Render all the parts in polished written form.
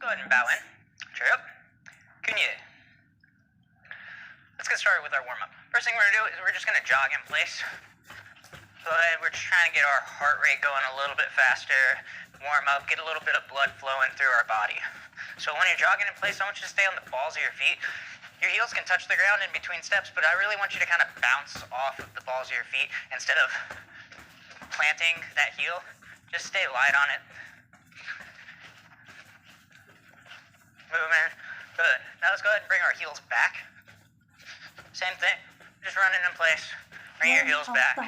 ahead and bow in. Chair up. Kunye. Let's get started with our warm-up. First thing we're going to do is we're just going to jog in place. So we're just trying to get our heart rate going a little bit faster, warm up, get a little bit of blood flowing through our body. So when you're jogging in place, I want you to stay on the balls of your feet. Your heels can touch the ground in between steps, but I really want you to kind of bounce off of the balls of your feet instead of planting that heel. Just stay light on it. Movement. Good. Now let's go ahead and bring our heels back. Same thing. Just running in place. Bring your heels back.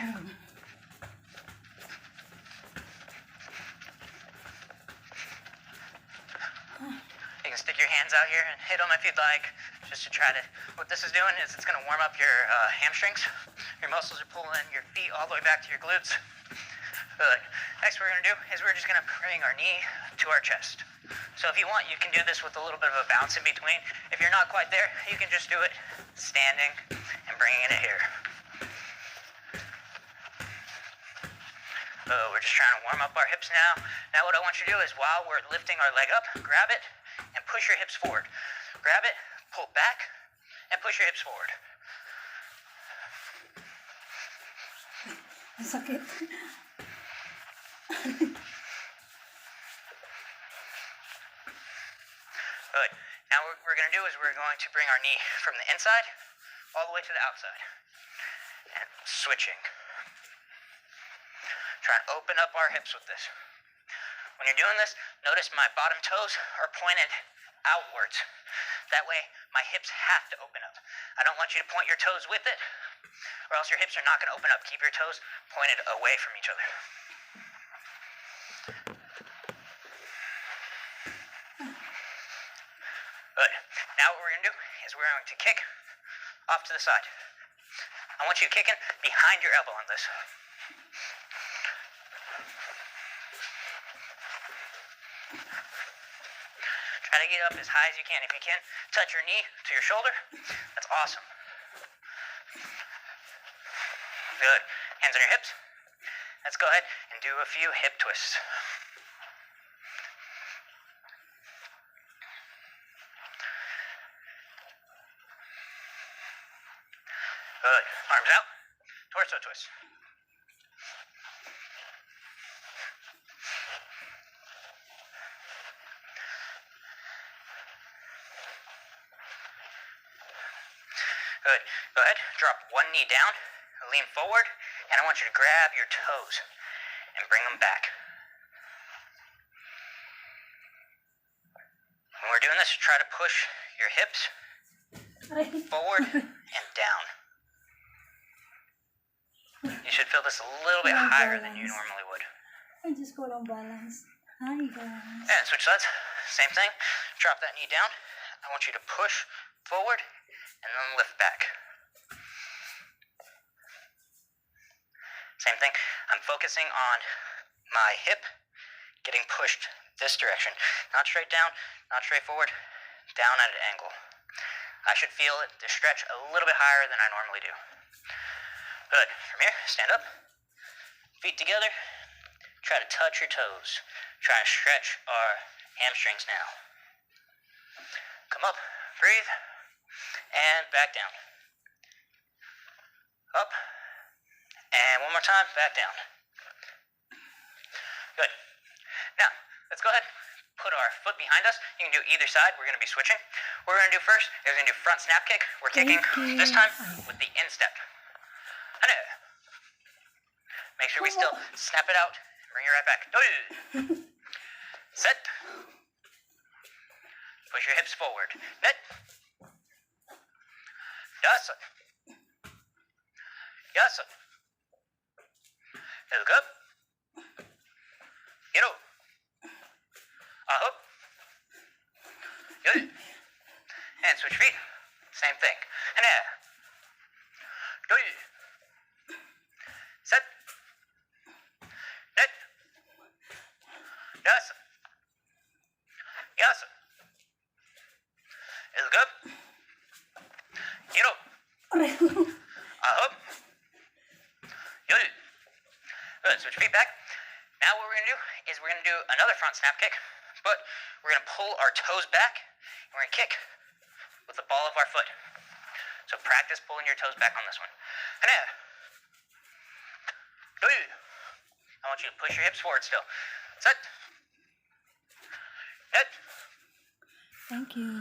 You can stick your hands out here and hit them if you'd like, just to try to, what this is doing is it's going to warm up your hamstrings. Your muscles are pulling your feet all the way back to your glutes. Good. Next what we're going to do is we're just going to bring our knee to our chest. So if you want, you can do this with a little bit of a bounce in between. If you're not quite there, you can just do it standing and bringing it here. We're just trying to warm up our hips now. Now what I want you to do is while we're lifting our leg up, grab it and push your hips forward. Grab it, pull back, and push your hips forward. Sakit. Good. Now what we're going to do is we're going to bring our knee from the inside all the way to the outside. And switching. Try and open up our hips with this. When you're doing this, notice my bottom toes are pointed outwards. That way, my hips have to open up. I don't want you to point your toes with it, or else your hips are not going to open up. Keep your toes pointed away from each other. Good. Now what we're going to do is we're going to kick off to the side. I want you kicking behind your elbow on this. Try to get up as high as you can. If you can, touch your knee to your shoulder. That's awesome. Good. Hands on your hips. Let's go ahead and do a few hip twists. Good. Arms out. Torso twist. Good. Go ahead, drop one knee down, lean forward, and I want you to grab your toes and bring them back. When we're doing this, try to push your hips forward and down. You should feel this a little bit higher than you normally would. I just got on balance. Hi guys. And switch sides. Same thing. Drop that knee down. I want you to push forward and then lift back. Same thing. I'm focusing on my hip getting pushed this direction. Not straight down, not straight forward, down at an angle. I should feel it to stretch a little bit higher than I normally do. Good. From here, stand up. Feet together. Try to touch your toes. Try to stretch our hamstrings now. Come up. Breathe. And back down. Up. And one more time, back down. Good. Now, let's go ahead. Put our foot behind us. You can do either side. We're going to be switching. What we're going to do first is we're going to do front snap kick. We're kicking this time with the instep. Make sure we still snap it out. Bring it right back. Set. Push your hips forward. Net. Yasa. Yasa. Look up. Get up. Up. Good. And switch feet. Same thing. And there. Good. Set. Net. Yasa. Yasa. Look up. Get up. Up. Good. Good. Switch feet back. Now what we're going to do is we're going to do another front snap kick, But we're going to pull our toes back, and we're going to kick with the ball of our foot. So practice pulling your toes back on this one. I want you to push your hips forward still. Set. Net. Thank you.